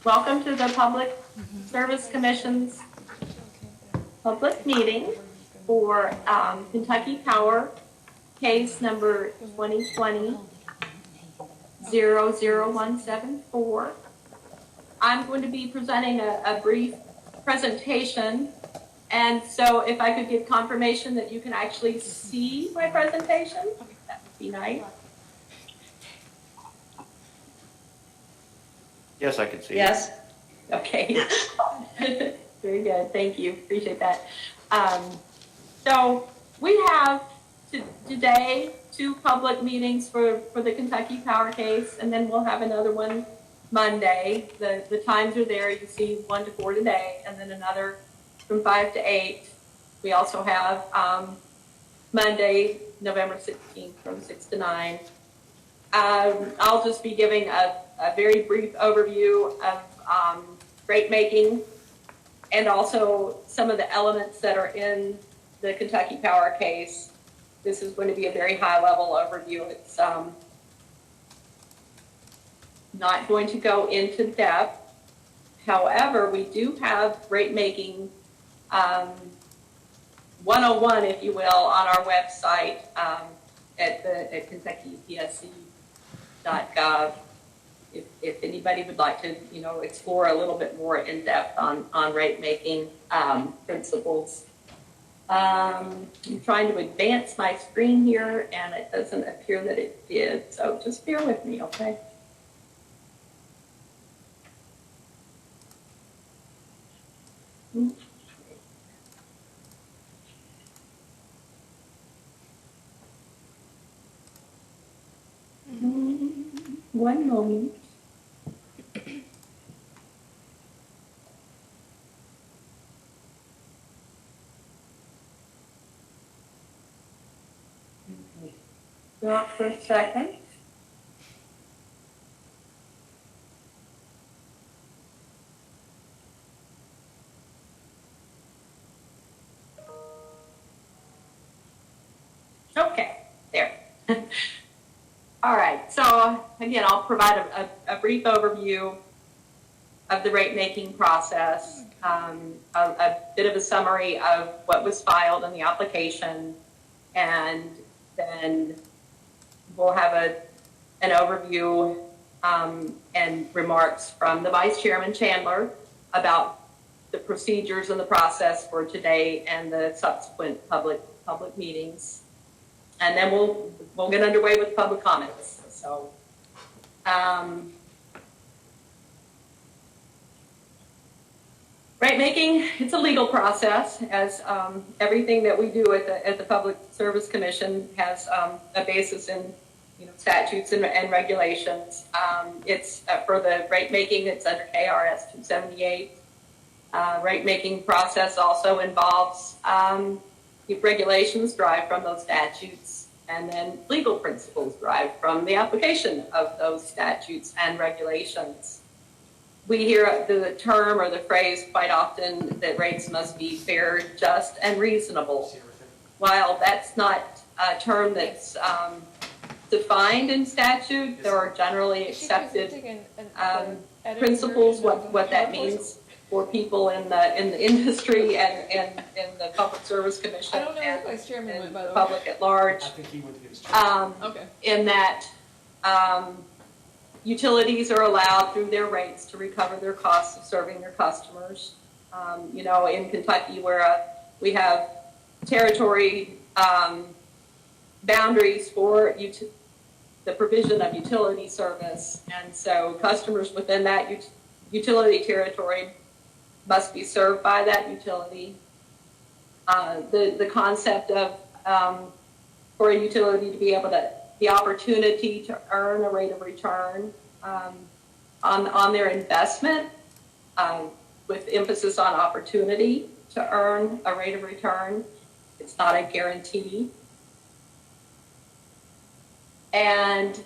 Welcome to the Public Service Commission's public meeting for Kentucky Power case number 2020-00174. I'm going to be presenting a brief presentation, and so if I could get confirmation that you can actually see my presentation, that would be nice. Yes, I can see. Yes. Okay. Very good. Thank you. Appreciate that. So we have today 2 public meetings for the Kentucky Power case, and then we'll have another one Monday. The times are there. You see 1 to 4 today, and then another from 5 to 8. We also have Monday, November 16th from 6 to 9. I'll just be giving a very brief overview of rate making and also some of the elements that are in the Kentucky Power case. This is going to be a very high level overview. It's not going to go into depth. However, we do have rate making 101, if you will, on our website at KentuckyPSC.gov. If anybody would like to, explore a little bit more in depth on rate making principles. I'm trying to advance my screen here, and it doesn't appear that it did. So just bear with me, okay? One moment. Stop for a second. Okay, there. All right, so again, I'll provide a brief overview of the rate making process, a bit of a summary of what was filed in the application, and then we'll have an overview and remarks from the Vice Chairman Chandler about the procedures and the process for today and the subsequent public meetings. And then we'll get underway with public comments. So, rate making, it's a legal process, as everything that we do at the Public Service Commission has a basis in statutes and regulations. It's for the rate making, it's under KRS 278. Rate making process also involves regulations derived from those statutes, and then legal principles derived from the application of those statutes and regulations. We hear the term or the phrase quite often that rates must be fair, just, and reasonable. While that's not a term that's defined in statute, there are generally accepted principles what that means for people in the industry and in the Public Service Commission. I don't know if Vice Chairman went, by the way. Public at large. I think he went to get his chair. Okay. In that utilities are allowed through their rates to recover their costs of serving their customers. In Kentucky, where we have territory boundaries for the provision of utility service, and so customers within that utility territory must be served by that utility. The concept of for a utility to be able to the opportunity to earn a rate of return on their investment, with emphasis on opportunity to earn a rate of return. It's not a guarantee. And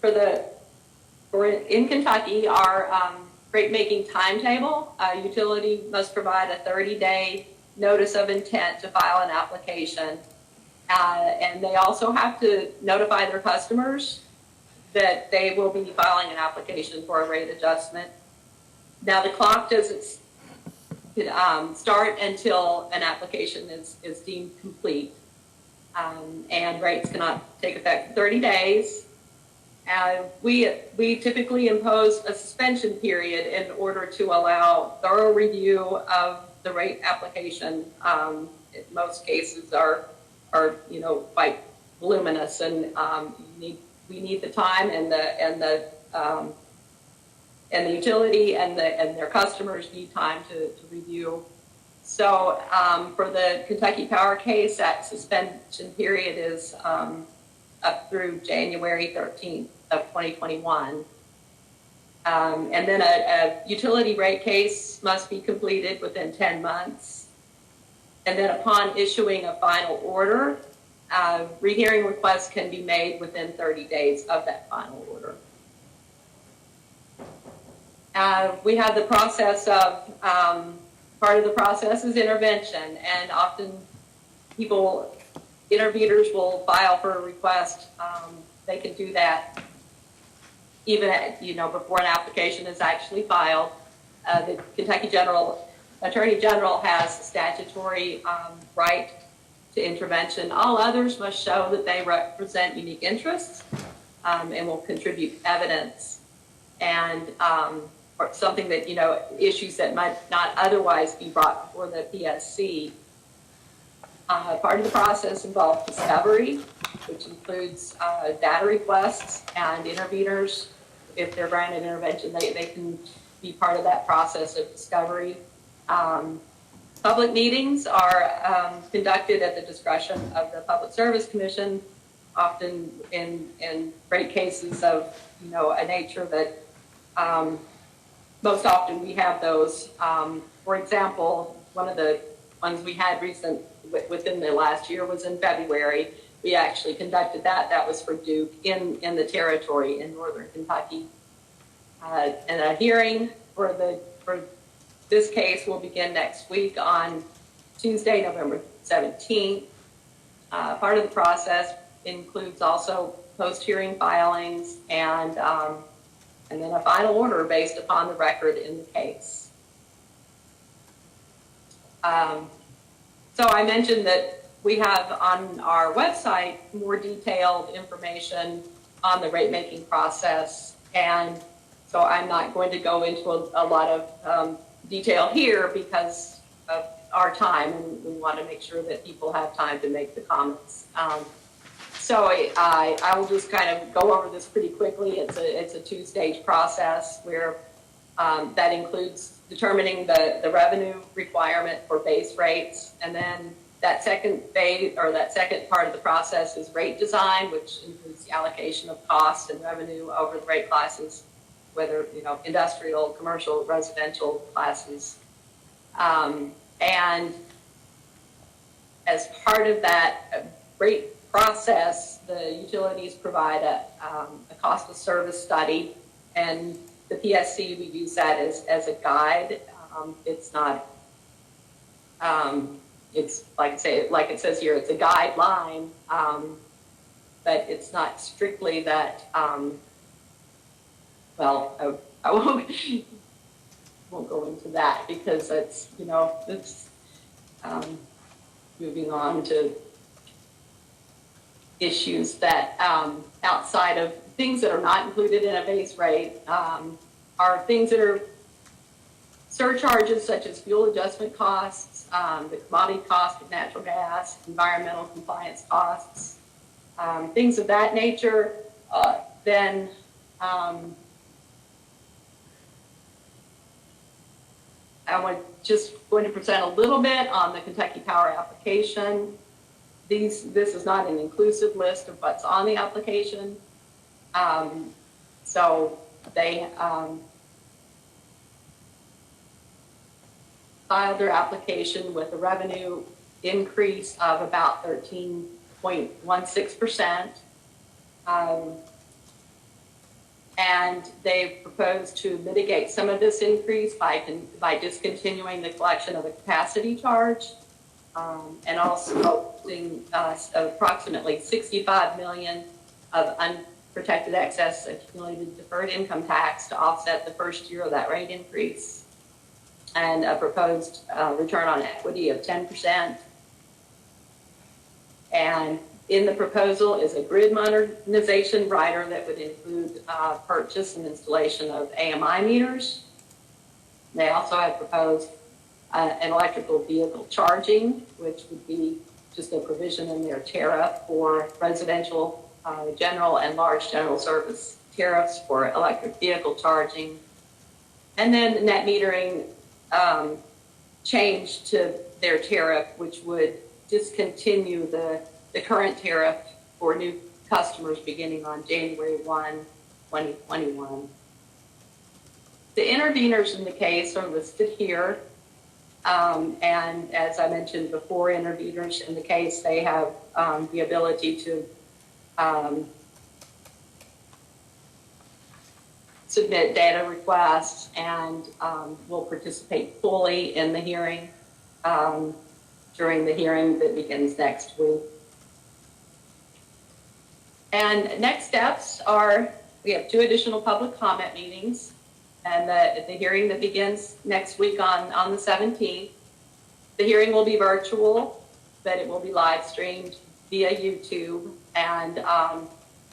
in Kentucky, our rate making timetable, a utility must provide a 30-day notice of intent to file an application. And they also have to notify their customers that they will be filing an application for a rate adjustment. Now, the clock doesn't start until an application is deemed complete, and rates cannot take effect for 30 days. We typically impose a suspension period in order to allow thorough review of the rate application. In most cases are quite voluminous, and we need the time, and the utility and their customers need time to review. So for the Kentucky Power case, that suspension period is up through January 13th of 2021. And then a utility rate case must be completed within 10 months. And then upon issuing a final order, rehearing requests can be made within 30 days of that final order. We have the process of, part of the process is intervention, and often interveners will file for a request. They can do that even before an application is actually filed. The Kentucky Attorney General has a statutory right to intervention. All others must show that they represent unique interests and will contribute evidence, and or something that, issues that might not otherwise be brought before the PSC. Part of the process involves discovery, which includes data requests, and interveners, if they're granted intervention, they can be part of that process of discovery. Public meetings are conducted at the discretion of the Public Service Commission, often in rate cases of a nature that most often we have those. For example, one of the ones we had within the last year was in February. We actually conducted that. That was for Duke in the territory in northern Kentucky. And a hearing for this case will begin next week on Tuesday, November 17th. Part of the process includes also post-hearing filings and then a final order based upon the record in the case. So I mentioned that we have on our website more detailed information on the rate-making process, and so I'm not going to go into a lot of detail here because of our time, and we want to make sure that people have time to make the comments. So I will just kind of go over this pretty quickly. It's a two-stage process where that includes determining the revenue requirement for base rates, and then that second phase, or that second part of the process, is rate design, which includes the allocation of cost and revenue over the rate classes, whether industrial, commercial, residential classes. And as part of that rate process, the utilities provide a cost of service study, and the PSC, we use that as a guide. It's not, it's like it says here, it's a guideline, but it's not strictly that, well, I won't go into that because it's, it's moving on to issues that outside of things that are not included in a base rate are things that are surcharges such as fuel adjustment costs, the commodity cost of natural gas, environmental compliance costs, things of that nature. Then I'm just going to present a little bit on the Kentucky Power application. This is not an inclusive list of what's on the application. So they filed their application with a revenue increase of about 13.16%. And they proposed to mitigate some of this increase by discontinuing the collection of a capacity charge, and also posting approximately $65 million of protected excess accumulated deferred income tax to offset the first year of that rate increase, and a proposed return on equity of 10%. And in the proposal is a grid modernization rider that would include purchase and installation of AMI meters. They also have proposed an electrical vehicle charging, which would be just a provision in their tariff for residential, general, and large general service tariffs for electric vehicle charging. And then net metering change to their tariff, which would discontinue the current tariff for new customers beginning on January 1, 2021. The interveners in the case are listed here. And as I mentioned before, interveners in the case, they have the ability to submit data requests and will participate fully in the hearing during the hearing that begins next week. And next steps are, we have 2 additional public comment meetings, and the hearing that begins next week on the 17th. The hearing will be virtual, but it will be live streamed via YouTube. And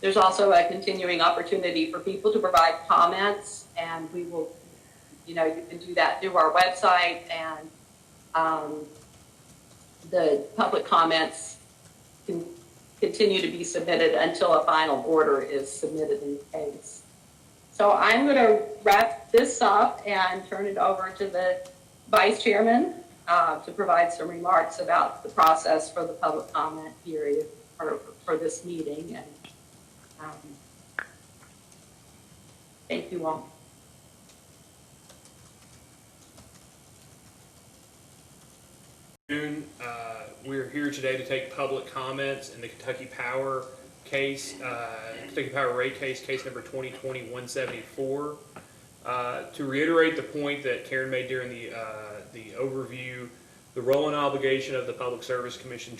there's also a continuing opportunity for people to provide comments, and we will, you can do that through our website, and the public comments can continue to be submitted until a final order is submitted in the case. So I'm going to wrap this up and turn it over to the Vice Chairman to provide some remarks about the process for the public comment period for this meeting. And thank you all. We're here today to take public comments in the Kentucky Power case, Kentucky Power rate case, case number 2020-174. To reiterate the point that Karen made during the overview, the role and obligation of the Public Service Commission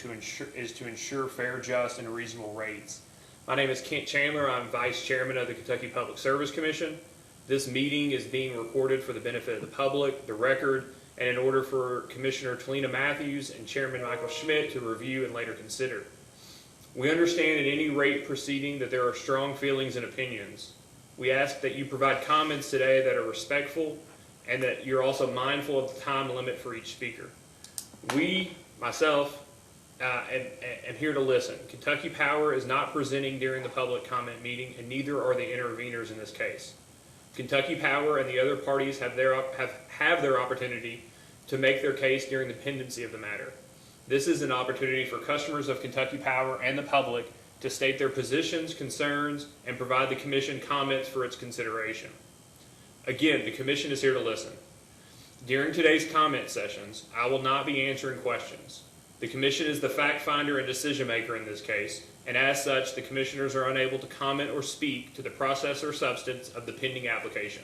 is to ensure fair, just, and reasonable rates. My name is Kent Chandler. I'm Vice Chairman of the Kentucky Public Service Commission. This meeting is being recorded for the benefit of the public, the record, and in order for Commissioner Talina Matthews and Chairman Michael Schmidt to review and later consider. We understand in any rate proceeding that there are strong feelings and opinions. We ask that you provide comments today that are respectful and that you're also mindful of the time limit for each speaker. Myself, am here to listen. Kentucky Power is not presenting during the public comment meeting, and neither are the interveners in this case. Kentucky Power and the other parties have their opportunity to make their case during the pendency of the matter. This is an opportunity for customers of Kentucky Power and the public to state their positions, concerns, and provide the Commission comments for its consideration. Again, the Commission is here to listen. During today's comment sessions, I will not be answering questions. The Commission is the fact finder and decision maker in this case, and as such, the Commissioners are unable to comment or speak to the process or substance of the pending application.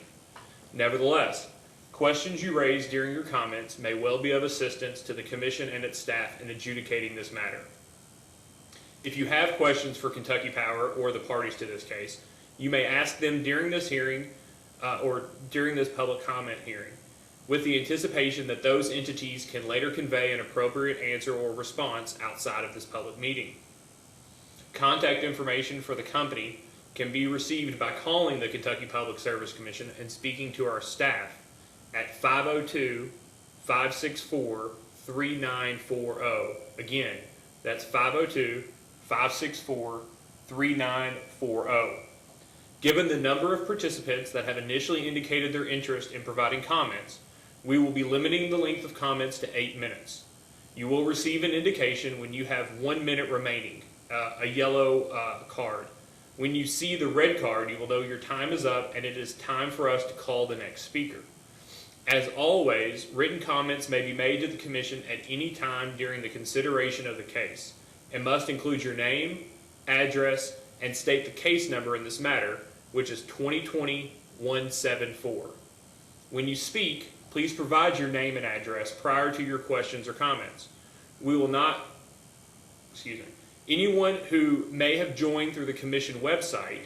Nevertheless, questions you raise during your comments may well be of assistance to the Commission and its staff in adjudicating this matter. If you have questions for Kentucky Power or the parties to this case, you may ask them during this hearing or during this public comment hearing, with the anticipation that those entities can later convey an appropriate answer or response outside of this public meeting. Contact information for the company can be received by calling the Kentucky Public Service Commission and speaking to our staff at 502-564-3940. Again, that's 502-564-3940. Given the number of participants that have initially indicated their interest in providing comments, we will be limiting the length of comments to 8 minutes. You will receive an indication when you have 1 minute remaining, a yellow card. When you see the red card, you will know your time is up and it is time for us to call the next speaker. As always, written comments may be made to the Commission at any time during the consideration of the case and must include your name, address, and state the case number in this matter, which is 2020-174. When you speak, please provide your name and address prior to your questions or comments. Anyone who may have joined through the Commission website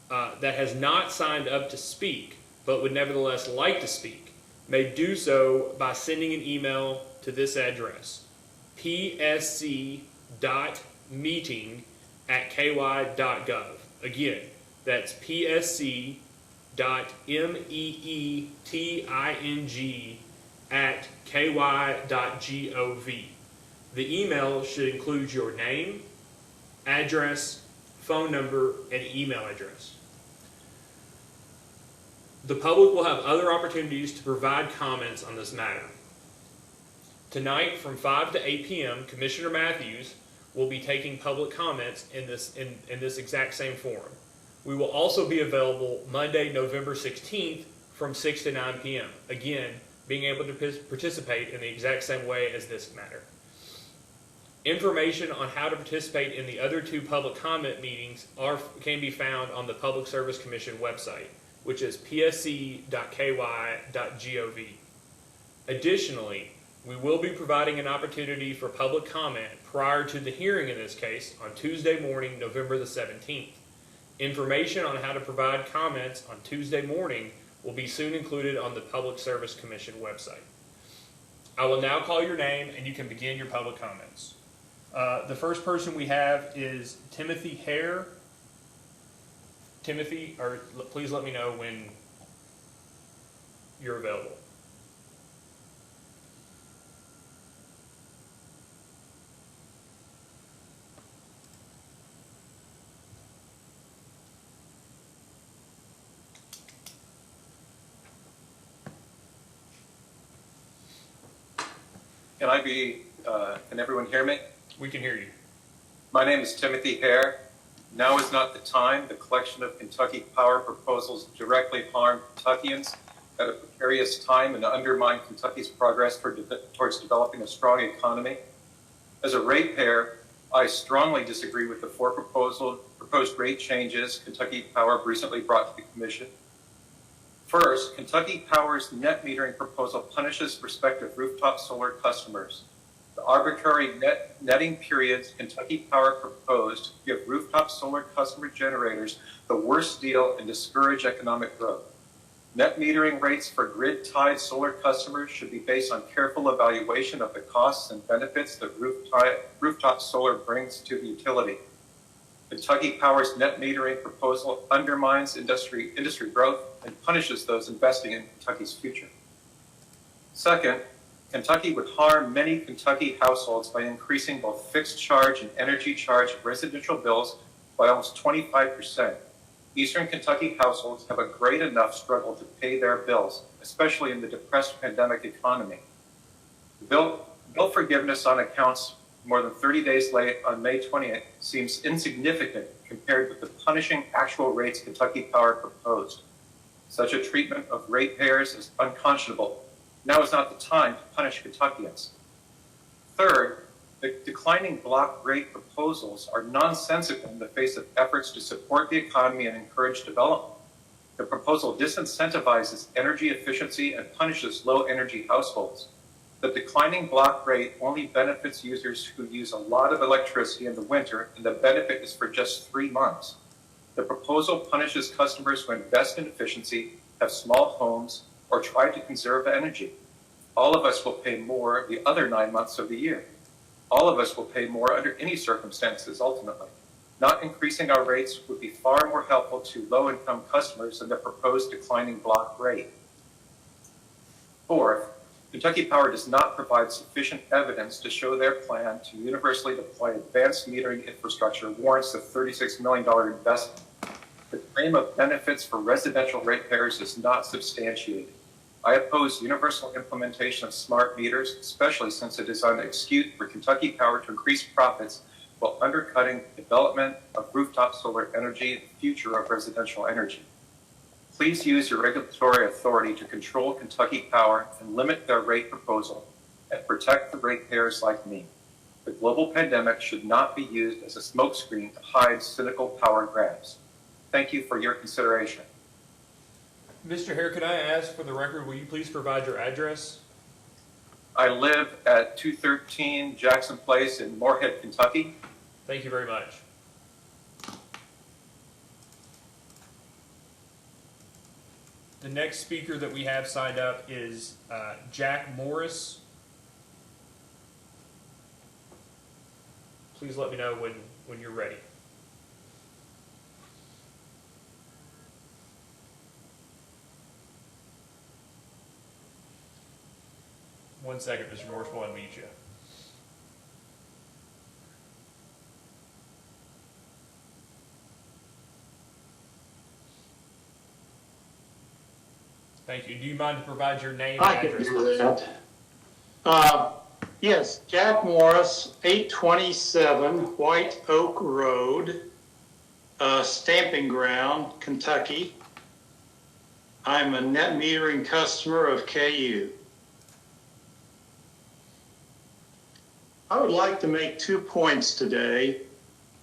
that has not signed up to speak but would nevertheless like to speak may do so by sending an email to this address: psc.meeting@ky.gov. Again, that's psc.meeting@ky.gov. The email should include your name, address, phone number, and email address. The public will have other opportunities to provide comments on this matter. Tonight from 5 to 8 p.m., Commissioner Matthews will be taking public comments in this exact same forum. We will also be available Monday, November 16th from 6 to 9 p.m. Again, being able to participate in the exact same way as this matter. Information on how to participate in the other two public comment meetings can be found on the Public Service Commission website, which is psc.ky.gov. Additionally, we will be providing an opportunity for public comment prior to the hearing in this case on Tuesday morning, November the 17th. Information on how to provide comments on Tuesday morning will be soon included on the Public Service Commission website. I will now call your name and you can begin your public comments. The first person we have is Timothy Hare. Timothy, please let me know when you're available. Can everyone hear me? We can hear you. My name is Timothy Hare. Now is not the time. The collection of Kentucky Power proposals directly harm Kentuckians at a precarious time and undermine Kentucky's progress towards developing a strong economy. As a ratepayer, I strongly disagree with the four proposed rate changes Kentucky Power recently brought to the Commission. First, Kentucky Power's net metering proposal punishes prospective rooftop solar customers. The arbitrary netting periods Kentucky Power proposed give rooftop solar customer generators the worst deal and discourage economic growth. Net metering rates for grid-tied solar customers should be based on careful evaluation of the costs and benefits that rooftop solar brings to the utility. Kentucky Power's net metering proposal undermines industry growth and punishes those investing in Kentucky's future. Second, Kentucky would harm many Kentucky households by increasing both fixed charge and energy charge residential bills by almost 25%. Eastern Kentucky households have a great enough struggle to pay their bills, especially in the depressed pandemic economy. Bill forgiveness on accounts more than 30 days late on May 20th seems insignificant compared with the punishing actual rates Kentucky Power proposed. Such a treatment of ratepayers is unconscionable. Now is not the time to punish Kentuckians. Third, the declining block rate proposals are nonsensical in the face of efforts to support the economy and encourage development. The proposal disincentivizes energy efficiency and punishes low-energy households. The declining block rate only benefits users who use a lot of electricity in the winter, and the benefit is for just 3 months. The proposal punishes customers who invest in efficiency, have small homes, or try to conserve energy. All of us will pay more the other 9 months of the year. All of us will pay more under any circumstances, ultimately. Not increasing our rates would be far more helpful to low-income customers than the proposed declining block rate. Fourth, Kentucky Power does not provide sufficient evidence to show their plan to universally deploy advanced metering infrastructure warrants a $36 million investment. The claim of benefits for residential ratepayers is not substantiated. I oppose universal implementation of smart meters, especially since it is an excuse for Kentucky Power to increase profits while undercutting development of rooftop solar energy and the future of residential energy. Please use your regulatory authority to control Kentucky Power and limit their rate proposal and protect the ratepayers like me. The global pandemic should not be used as a smokescreen to hide cynical power grabs. Thank you for your consideration. Mr. Hare, could I ask for the record, will you please provide your address? I live at 213 Jackson Place in Moorhead, Kentucky. Thank you very much. The next speaker that we have signed up is Jack Morris. Please let me know when you're ready. One second, Mr. Morris, we'll unmute you. Thank you. Do you mind to provide your name and I can address? do that. Yes, Jack Morris, 827 White Oak Road, Stamping Ground, Kentucky. I'm a net metering customer of KU. I would like to make 2 points today.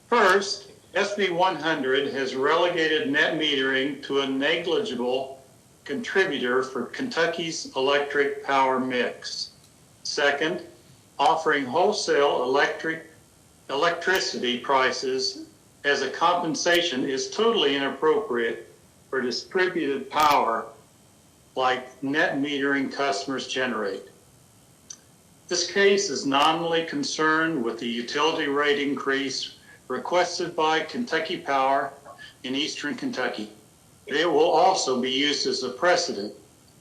First, SB 100 has relegated net metering to a negligible contributor for Kentucky's electric power mix. Second, offering wholesale electricity prices as a compensation is totally inappropriate for distributed power like net metering customers generate. This case is nominally concerned with the utility rate increase requested by Kentucky Power in Eastern Kentucky. It will also be used as a precedent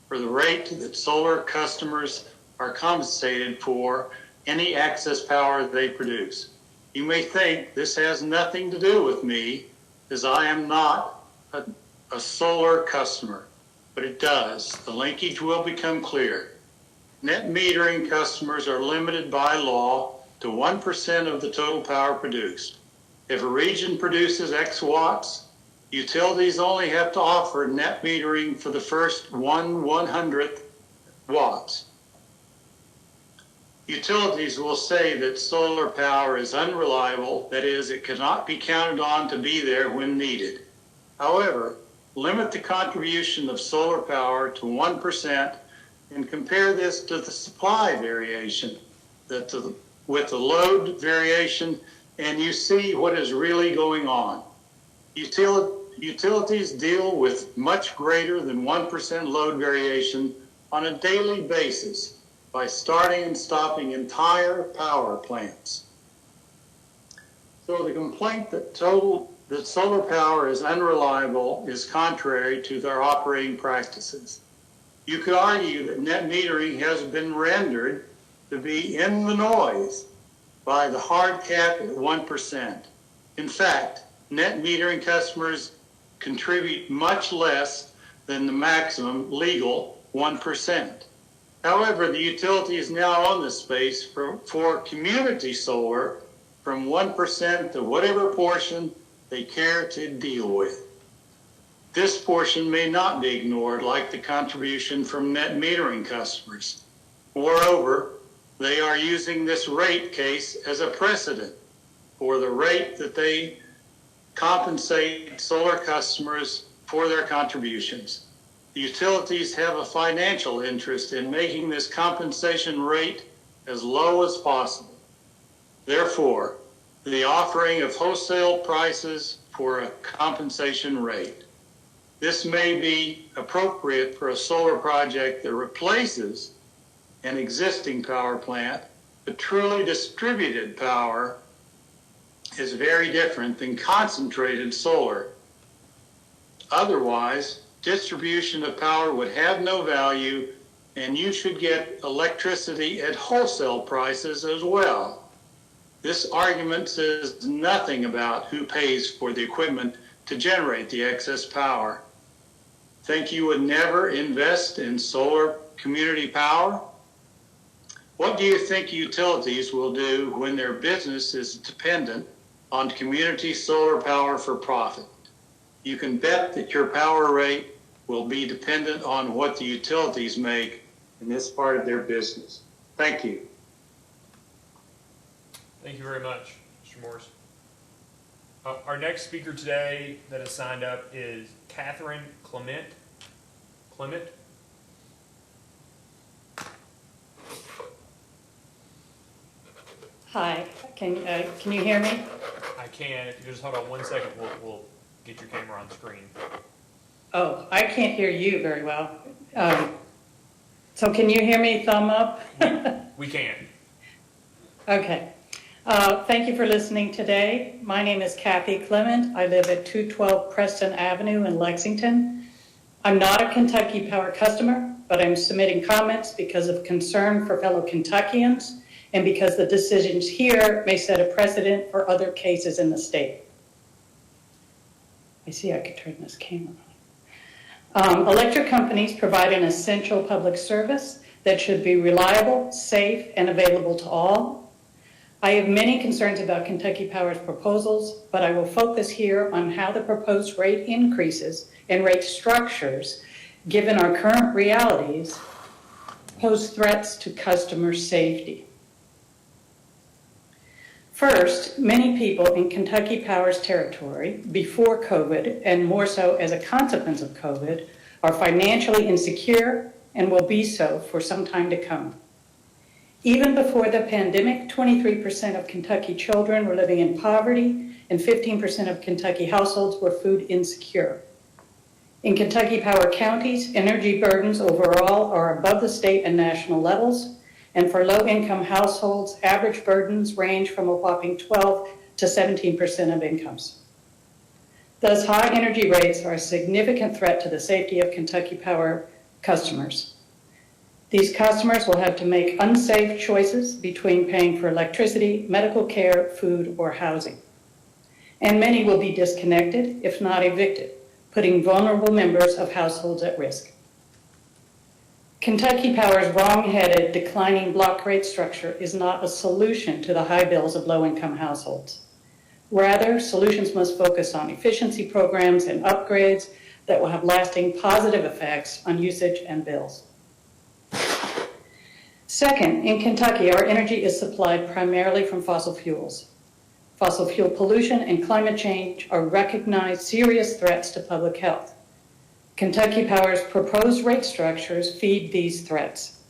for the rate that solar customers are compensated for any excess power they produce. You may think this has nothing to do with me, as I am not a solar customer, but it does. The linkage will become clear. Net metering customers are limited by law to 1% of the total power produced. If a region produces X watts, utilities only have to offer net metering for the first 1/100th watts. Utilities will say that solar power is unreliable, that is, it cannot be counted on to be there when needed. However, limit the contribution of solar power to 1% and compare this to the supply variation with the load variation, and you see what is really going on. Utilities deal with much greater than 1% load variation on a daily basis by starting and stopping entire power plants. So the complaint that solar power is unreliable is contrary to their operating practices. You could argue that net metering has been rendered to be in the noise by the hard cap at 1%. In fact, net metering customers contribute much less than the maximum legal 1%. However, the utility is now on the space for community solar from 1% to whatever portion they care to deal with. This portion may not be ignored like the contribution from net metering customers. Moreover, they are using this rate case as a precedent for the rate that they compensate solar customers for their contributions. The utilities have a financial interest in making this compensation rate as low as possible. Therefore, the offering of wholesale prices for a compensation rate. This may be appropriate for a solar project that replaces an existing power plant, but truly distributed power is very different than concentrated solar. Otherwise, distribution of power would have no value, and you should get electricity at wholesale prices as well. This argument says nothing about who pays for the equipment to generate the excess power. Think you would never invest in solar community power? What do you think utilities will do when their business is dependent on community solar power for profit? You can bet that your power rate will be dependent on what the utilities make in this part of their business. Thank you. Thank you very much, Mr. Morris. Our next speaker today that is signed up is Catherine Clement. Clement? Hi, can you hear me? I can. If you just hold on 1 second, we'll get your camera on screen. Oh, I can't hear you very well. So can you hear me? Thumb up? We can. Okay. Thank you for listening today. My name is Kathy Clement. I live at 212 Preston Avenue in Lexington. I'm not a Kentucky Power customer, but I'm submitting comments because of concern for fellow Kentuckians and because the decisions here may set a precedent for other cases in the state. I see I could turn this camera on. Electric companies provide an essential public service that should be reliable, safe, and available to all. I have many concerns about Kentucky Power's proposals, but I will focus here on how the proposed rate increases and rate structures, given our current realities, pose threats to customer safety. First, many people in Kentucky Power's territory before COVID, and more so as a consequence of COVID, are financially insecure and will be so for some time to come. Even before the pandemic, 23% of Kentucky children were living in poverty and 15% of Kentucky households were food insecure. In Kentucky Power counties, energy burdens overall are above the state and national levels, and for low-income households, average burdens range from a whopping 12 to 17% of incomes. Thus, high energy rates are a significant threat to the safety of Kentucky Power customers. These customers will have to make unsafe choices between paying for electricity, medical care, food, or housing. And many will be disconnected, if not evicted, putting vulnerable members of households at risk. Kentucky Power's wrong-headed, declining block rate structure is not a solution to the high bills of low-income households. Rather, solutions must focus on efficiency programs and upgrades that will have lasting positive effects on usage and bills. Second, in Kentucky, our energy is supplied primarily from fossil fuels. Fossil fuel pollution and climate change are recognized serious threats to public health. Kentucky Power's proposed rate structures feed these threats.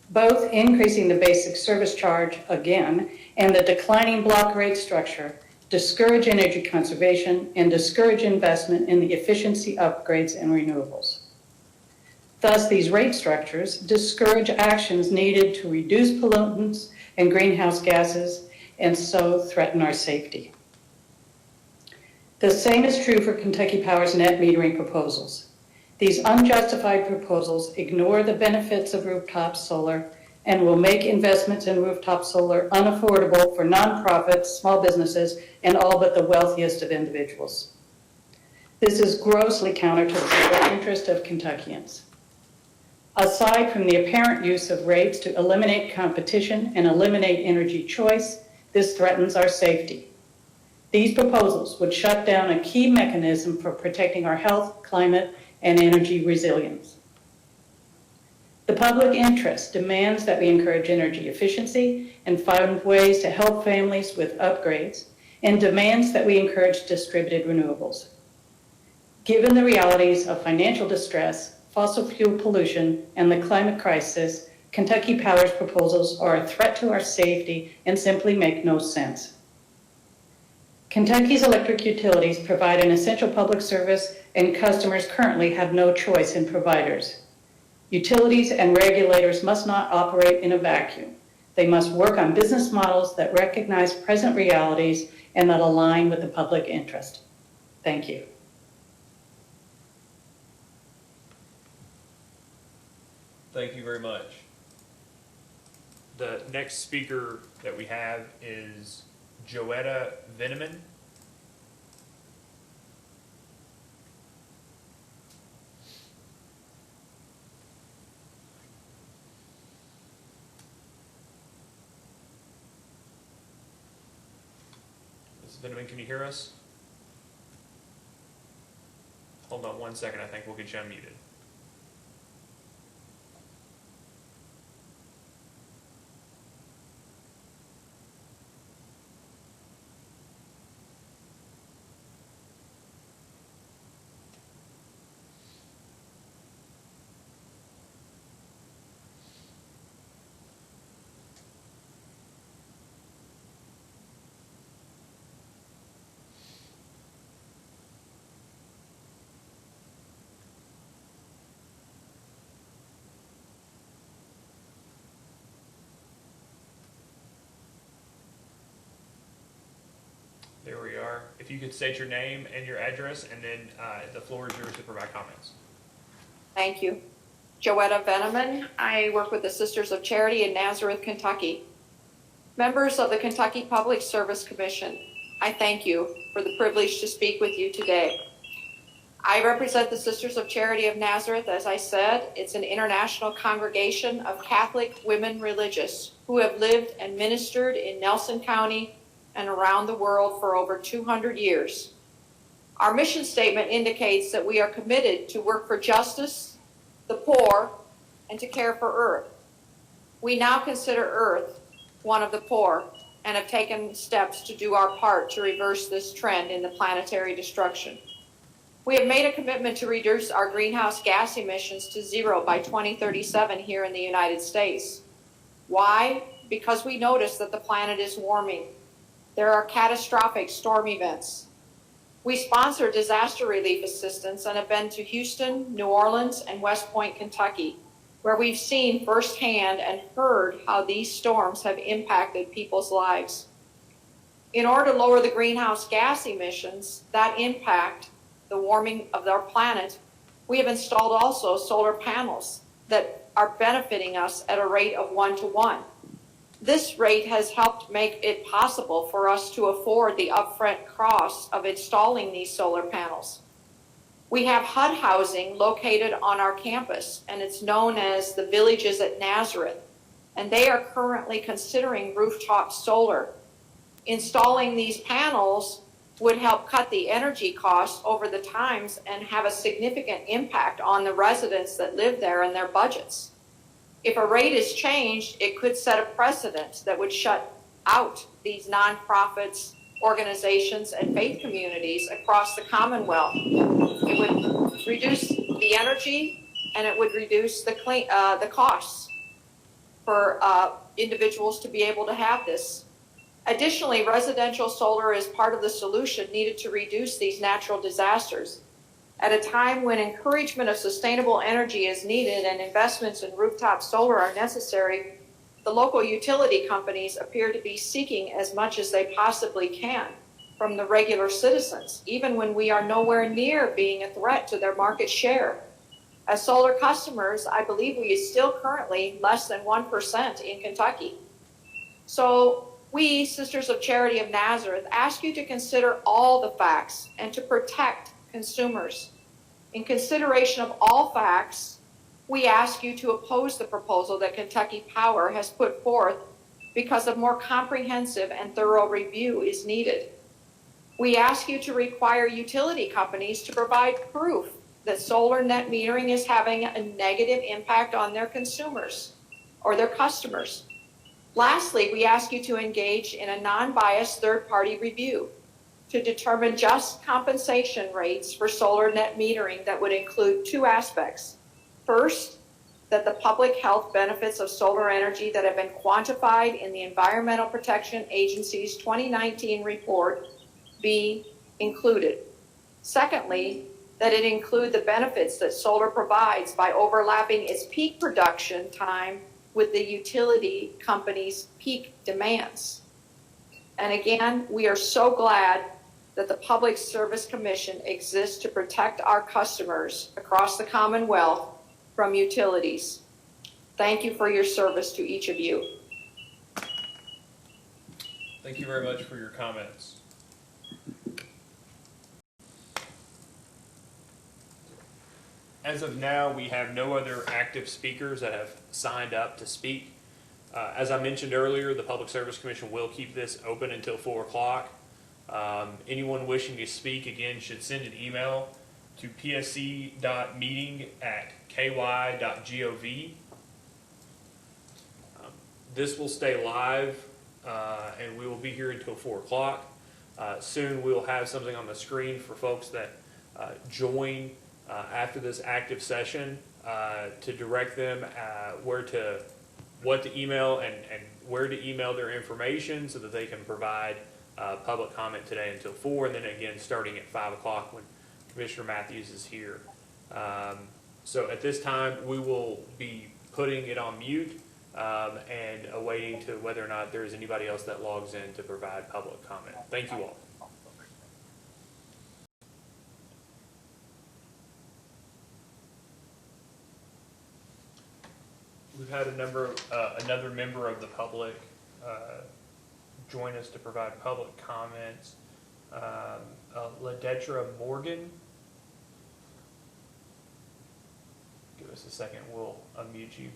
Both increasing the basic service charge again and the declining block rate structure discourage energy conservation and discourage investment in the efficiency upgrades and renewables. Thus, these rate structures discourage actions needed to reduce pollutants and greenhouse gases and so threaten our safety. The same is true for Kentucky Power's net metering proposals. These unjustified proposals ignore the benefits of rooftop solar and will make investments in rooftop solar unaffordable for nonprofits, small businesses, and all but the wealthiest of individuals. This is grossly counter to the public interest of Kentuckians. Aside from the apparent use of rates to eliminate competition and eliminate energy choice, this threatens our safety. These proposals would shut down a key mechanism for protecting our health, climate, and energy resilience. The public interest demands that we encourage energy efficiency and find ways to help families with upgrades, and demands that we encourage distributed renewables. Given the realities of financial distress, fossil fuel pollution, and the climate crisis, Kentucky Power's proposals are a threat to our safety and simply make no sense. Kentucky's electric utilities provide an essential public service, and customers currently have no choice in providers. Utilities and regulators must not operate in a vacuum. They must work on business models that recognize present realities and that align with the public interest. Thank you. Thank you very much. The next speaker that we have is Joetta Veneman. Ms. Veneman, can you hear us? Hold on 1 second, I think we'll get you unmuted. if you could state your name and your address, and then the floor is yours to provide comments. Thank you. Joetta Veneman. I work with the Sisters of Charity in Nazareth, Kentucky. Members of the Kentucky Public Service Commission, I thank you for the privilege to speak with you today. I represent the Sisters of Charity of Nazareth. As I said, it's an international congregation of Catholic women religious who have lived and ministered in Nelson County and around the world for over 200 years. Our mission statement indicates that we are committed to work for justice, the poor, and to care for Earth. We now consider Earth one of the poor and have taken steps to do our part to reverse this trend in the planetary destruction. We have made a commitment to reduce our greenhouse gas emissions to zero by 2037 here in the United States. Why? Because we notice that the planet is warming. There are catastrophic storm events. We sponsor disaster relief assistance and have been to Houston, New Orleans, and West Point, Kentucky, where we've seen firsthand and heard how these storms have impacted people's lives. In order to lower the greenhouse gas emissions that impact the warming of our planet, we have installed also solar panels that are benefiting us at a rate of 1-to-1. This rate has helped make it possible for us to afford the upfront cost of installing these solar panels. We have HUD housing located on our campus, and it's known as the Villages at Nazareth, and they are currently considering rooftop solar. Installing these panels would help cut the energy costs over the times and have a significant impact on the residents that live there and their budgets. If a rate is changed, it could set a precedent that would shut out these nonprofits, organizations, and faith communities across the Commonwealth. It would reduce the energy and it would reduce the costs for individuals to be able to have this. Additionally, residential solar is part of the solution needed to reduce these natural disasters. At a time when encouragement of sustainable energy is needed and investments in rooftop solar are necessary, the local utility companies appear to be seeking as much as they possibly can from the regular citizens, even when we are nowhere near being a threat to their market share. As solar customers, I believe we are still currently less than 1% in Kentucky. So we, Sisters of Charity of Nazareth, ask you to consider all the facts and to protect consumers. In consideration of all facts, we ask you to oppose the proposal that Kentucky Power has put forth because a more comprehensive and thorough review is needed. We ask you to require utility companies to provide proof that solar net metering is having a negative impact on their consumers or their customers. Lastly, we ask you to engage in a non-biased third-party review to determine just compensation rates for solar net metering that would include two aspects. First, that the public health benefits of solar energy that have been quantified in the Environmental Protection Agency's 2019 report be included. Secondly, that it include the benefits that solar provides by overlapping its peak production time with the utility company's peak demands. And again, we are so glad that the Public Service Commission exists to protect our customers across the Commonwealth from utilities. Thank you for your service to each of you. Thank you very much for your comments. As of now, we have no other active speakers that have signed up to speak. As I mentioned earlier, the Public Service Commission will keep this open until 4 o'clock. Anyone wishing to speak, again, should send an email to psc.meeting@ky.gov. This will stay live, and we will be here until 4 o'clock. Soon we'll have something on the screen for folks that join after this active session to direct them what to email and where to email their information so that they can provide public comment today until 4, and then again starting at 5 o'clock when Commissioner Matthews is here. So at this time, we will be putting it on mute and awaiting to whether or not there is anybody else that logs in to provide public comment. Thank you all. We've had another member of the public join us to provide public comments. Ladetra Morgan. Give us a second, we'll unmute you.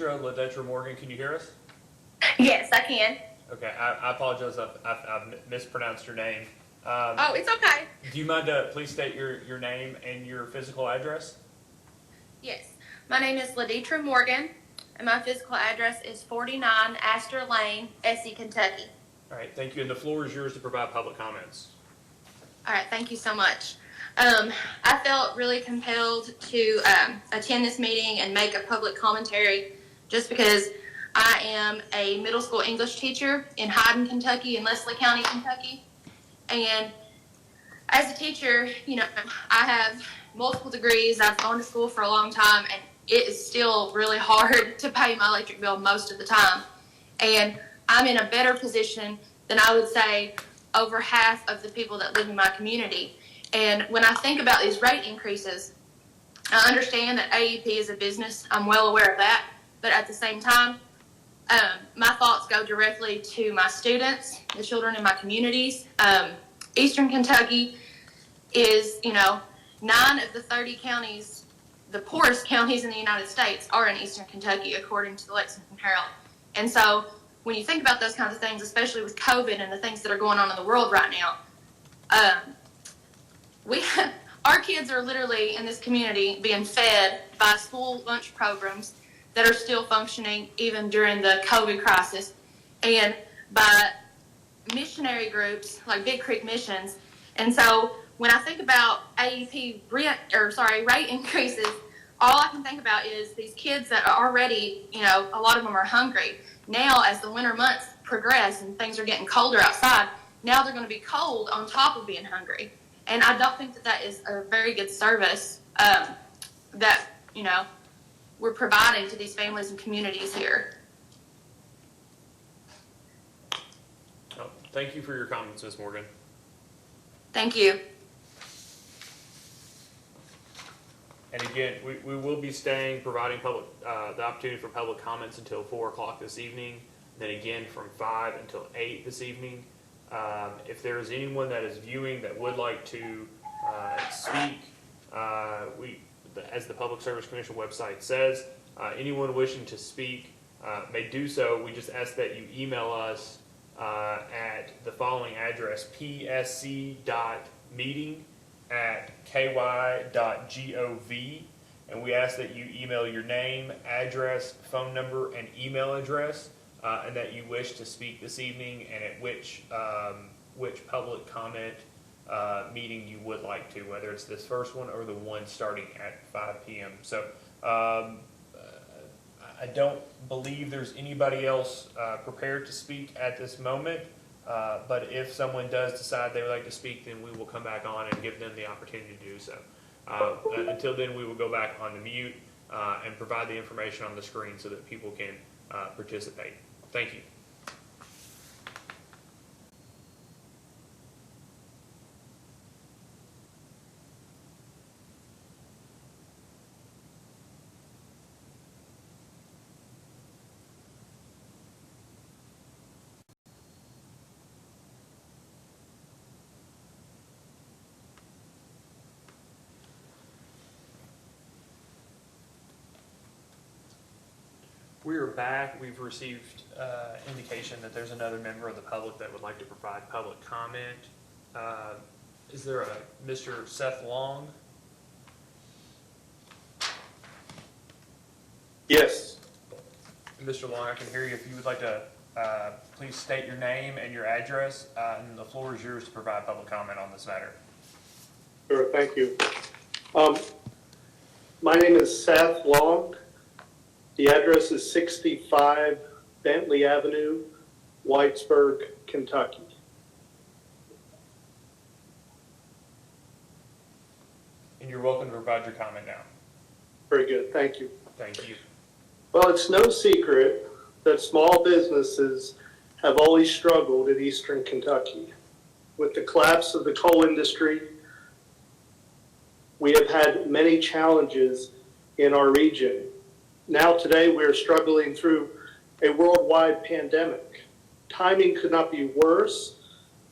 Ladetra Morgan, can you hear us? Yes, I can. Okay, I apologize, I've mispronounced your name. Oh, it's okay. Do you mind please state your name and your physical address? Yes. My name is Ladetra Morgan, and my physical address is 49 Astor Lane, Essie, Kentucky. All right, thank you, and the floor is yours to provide public comments. All right, thank you so much. I felt really compelled to attend this meeting and make a public commentary just because I am a middle school English teacher in Hyden, Kentucky, and Leslie County, Kentucky. And as a teacher, you know, I have multiple degrees. I've gone to school for a long time, and it is still really hard to pay my electric bill most of the time. And I'm in a better position than I would say over half of the people that live in my community. And when I think about these rate increases, I understand that AEP is a business. I'm well aware of that. But at the same time, my thoughts go directly to my students, the children in my communities. Eastern Kentucky is, 9 of the 30 counties, the poorest counties in the United States are in Eastern Kentucky, according to the Lexington Herald. And so when you think about those kinds of things, especially with COVID and the things that are going on in the world right now, our kids are literally in this community being fed by school lunch programs that are still functioning even during the COVID crisis, and by missionary groups like Big Creek Missions. And so when I think about AEP rate increases, all I can think about is these kids that are already, a lot of them are hungry. Now, as the winter months progress and things are getting colder outside, now they're going to be cold on top of being hungry. And I don't think that is a very good service that, we're providing to these families and communities here. Oh, thank you for your comments, Ms. Morgan. Thank you. And again, we will be providing the opportunity for public comments until 4 o'clock this evening, then again from 5 until 8 this evening. If there is anyone that is viewing that would like to speak, as the Public Service Commission website says, anyone wishing to speak may do so. We just ask that you email us at the following address, psc.meeting@ky.gov, and we ask that you email your name, address, phone number, and email address, and that you wish to speak this evening, and at which public comment meeting you would like to, whether it's this first one or the one starting at 5 p.m. So I don't believe there's anybody else prepared to speak at this moment, but if someone does decide they would like to speak, then we will come back on and give them the opportunity to do so. Until then, we will go back on the mute and provide the information on the screen so that people can participate. Thank you. We are back. We've received indication that there's another member of the public that would like to provide public comment. Is there a Mr. Seth Long? Yes. Mr. Long, I can hear you. If you would like to please state your name and your address, and the floor is yours to provide public comment on this matter. Sure, thank you. My name is Seth Long. The address is 65 Bentley Avenue, Whitesburg, Kentucky. And you're welcome to provide your comment now. Very good, thank you. Thank you. Well, it's no secret that small businesses have always struggled in eastern Kentucky. With the collapse of the coal industry, we have had many challenges in our region. Now today we're struggling through a worldwide pandemic. Timing could not be worse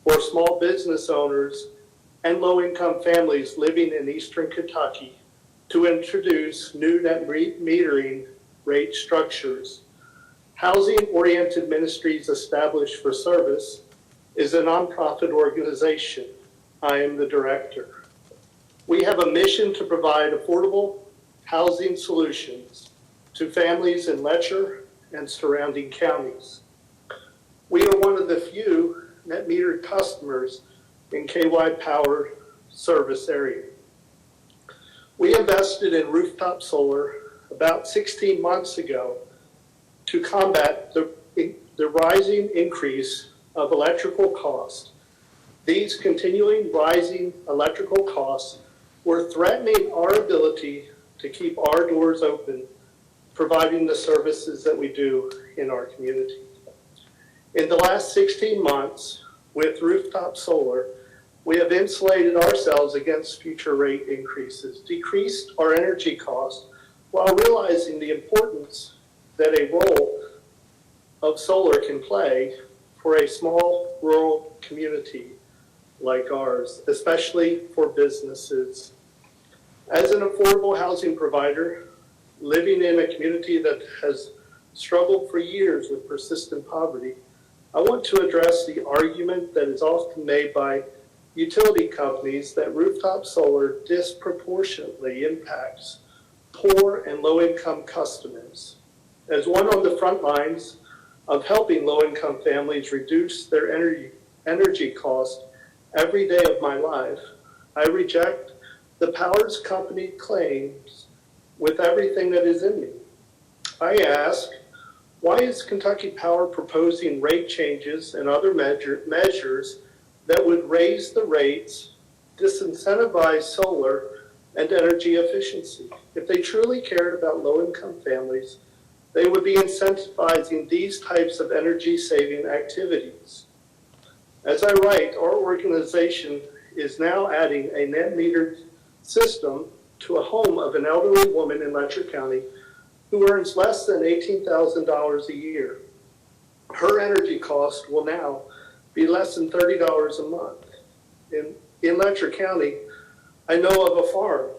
for small business owners and low-income families living in eastern Kentucky to introduce new net metering rate structures. Housing-Oriented Ministries Established for Service is a nonprofit organization. I am the director. We have a mission to provide affordable housing solutions to families in Letcher and surrounding counties. We are one of the few net metered customers in KY Power service area. We invested in rooftop solar about 16 months ago to combat the rising increase of electrical costs. These continuing rising electrical costs were threatening our ability to keep our doors open, providing the services that we do in our community. In the last 16 months, with rooftop solar, we have insulated ourselves against future rate increases, decreased our energy costs, while realizing the importance that a role of solar can play for a small rural community like ours, especially for businesses. As an affordable housing provider, living in a community that has struggled for years with persistent poverty, I want to address the argument that is often made by utility companies that rooftop solar disproportionately impacts poor and low-income customers. As one on the front lines of helping low-income families reduce their energy costs every day of my life, I reject the powers company claims with everything that is in me. I ask, why is Kentucky Power proposing rate changes and other measures that would raise the rates, disincentivize solar, and energy efficiency? If they truly cared about low-income families, they would be incentivizing these types of energy-saving activities. As I write, our organization is now adding a net metered system to a home of an elderly woman in Letcher County who earns less than $18,000 a year. Her energy cost will now be less than $30 a month. In Letcher County, I know of a farm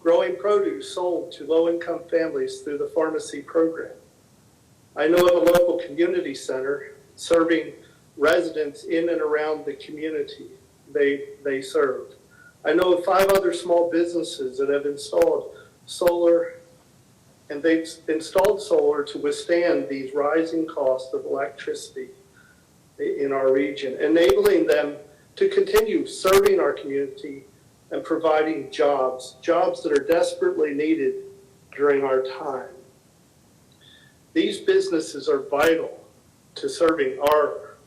growing produce sold to low-income families through the pharmacy program. I know of a local community center serving residents in and around the community they serve. I know of 5 other small businesses that have installed solar, and they've installed solar to withstand these rising costs of electricity in our region, enabling them to continue serving our community and providing jobs that are desperately needed during our time. These businesses are vital to serving our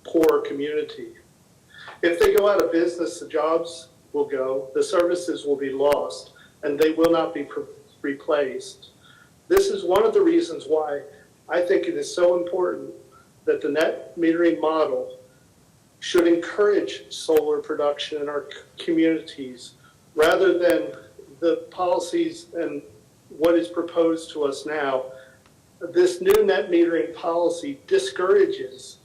poor community. If they go out of business, the jobs will go, the services will be lost, and they will not be replaced. This is one of the reasons why I think it is so important that the net metering model should encourage solar production in our communities rather than the policies and what is proposed to us now. This new net metering policy discourages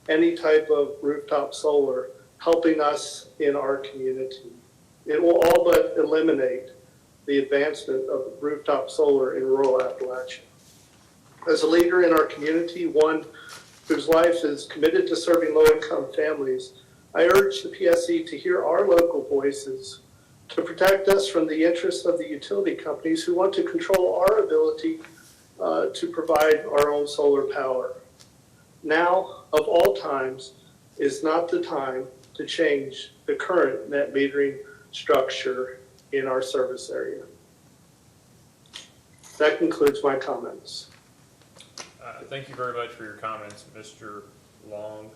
any type of rooftop solar helping us in our community. It will all but eliminate the advancement of rooftop solar in rural Appalachia. As a leader in our community, one whose life is committed to serving low-income families, I urge the PSC to hear our local voices to protect us from the interests of the utility companies who want to control our ability to provide our own solar power. Now, of all times, is not the time to change the current net metering structure in our service area. That concludes my comments. Thank you very much for your comments, Mr. Long.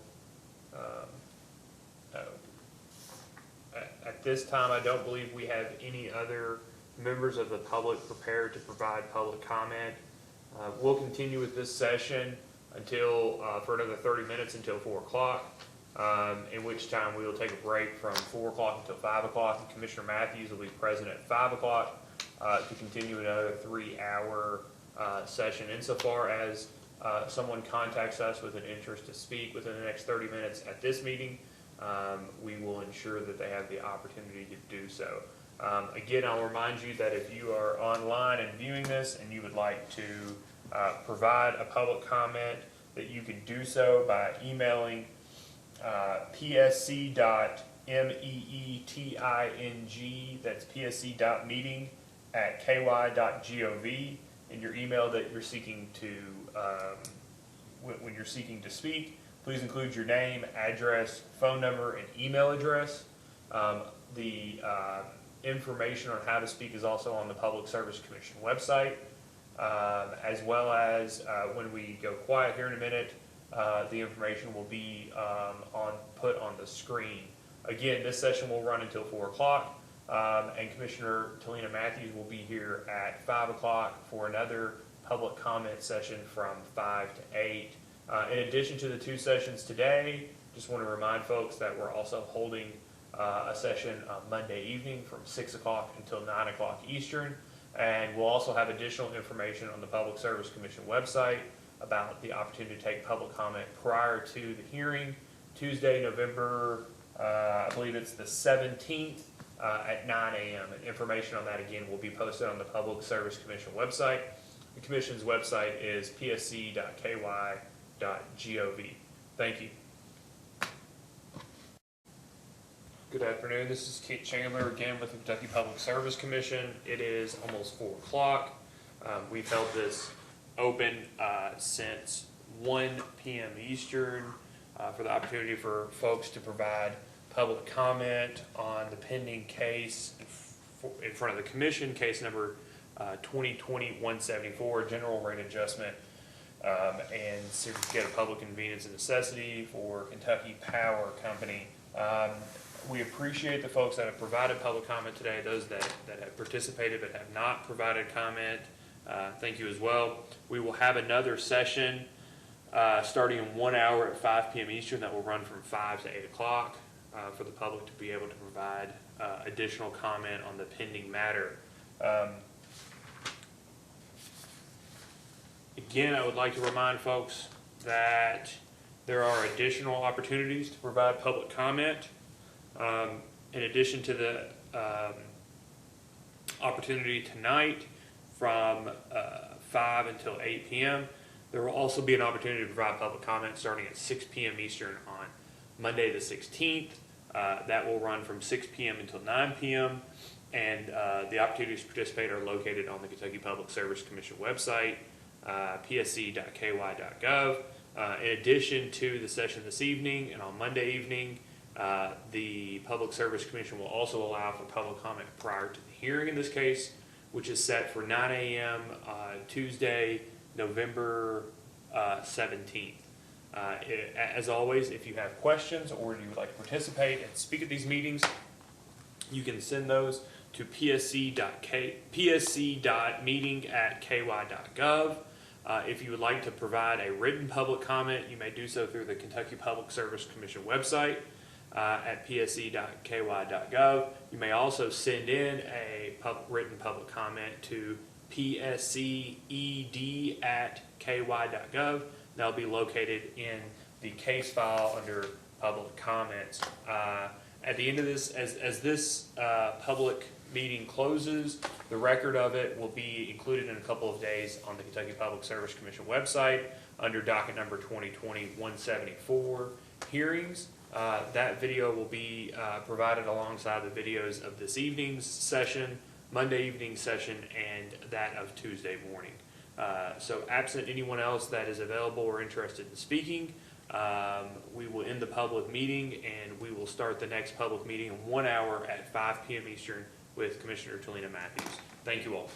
At this time, I don't believe we have any other members of the public prepared to provide public comment. We'll continue with this session until, for another 30 minutes until 4 o'clock, in which time we will take a break from 4 o'clock until 5 o'clock, and Commissioner Matthews will be present at 5 o'clock to continue another 3-hour session. Insofar as someone contacts us with an interest to speak within the next 30 minutes at this meeting, we will ensure that they have the opportunity to do so. Again, I'll remind you that if you are online and viewing this and you would like to provide a public comment, that you can do so by emailing psc.meeting, that's psc.meeting@ky.gov, in your email that you're seeking to, when you're seeking to speak. Please include your name, address, phone number, and email address. The information on how to speak is also on the Public Service Commission website, as well as when we go quiet here in a minute, the information will be put on the screen. Again, this session will run until 4 o'clock, and Commissioner Talina Matthews will be here at 5 o'clock for another public comment session from 5 to 8. In addition to the 2 sessions today, just want to remind folks that we're also holding a session on Monday evening from 6 o'clock until 9 o'clock Eastern. And we'll also have additional information on the Public Service Commission website about the opportunity to take public comment prior to the hearing, Tuesday, November, I believe it's the 17th at 9 a.m. And information on that, again, will be posted on the Public Service Commission website. The Commission's website is psc.ky.gov. Thank you. Good afternoon. This is Kate Chandler again with the Kentucky Public Service Commission. It is almost 4 o'clock. We've held this open since 1 p.m. Eastern for the opportunity for folks to provide public comment on the pending case in front of the Commission, case number 2020-174, general rate adjustment and certificate of public convenience and necessity for Kentucky Power Company. We appreciate the folks that have provided public comment today, those that have participated but have not provided comment. Thank you as well. We will have another session starting in 1 hour at 5 p.m. Eastern that will run from 5 to 8 o'clock for the public to be able to provide additional comment on the pending matter. Again, I would like to remind folks that there are additional opportunities to provide public comment. In addition to the opportunity tonight from 5 until 8 p.m., there will also be an opportunity to provide public comment starting at 6 p.m. Eastern on Monday the 16th. That will run from 6 p.m. until 9 p.m. And the opportunities to participate are located on the Kentucky Public Service Commission website, psc.ky.gov. In addition to the session this evening and on Monday evening, the Public Service Commission will also allow for public comment prior to the hearing in this case, which is set for 9 a.m. Tuesday, November 17th. As always, if you have questions or you would like to participate and speak at these meetings, you can send those to psc.meeting@ky.gov. If you would like to provide a written public comment, you may do so through the Kentucky Public Service Commission website at psc.ky.gov. You may also send in a written public comment to psced@ky.gov. That'll be located in the case file under public comments. At the end of this, as this public meeting closes, the record of it will be included in a couple of days on the Kentucky Public Service Commission website under docket number 2020-174 hearings. That video will be provided alongside the videos of this evening's session, Monday evening session, and that of Tuesday morning. So absent anyone else that is available or interested in speaking, we will end the public meeting and we will start the next public meeting in 1 hour at 5 p.m. Eastern with Commissioner Talina Matthews. Thank you all.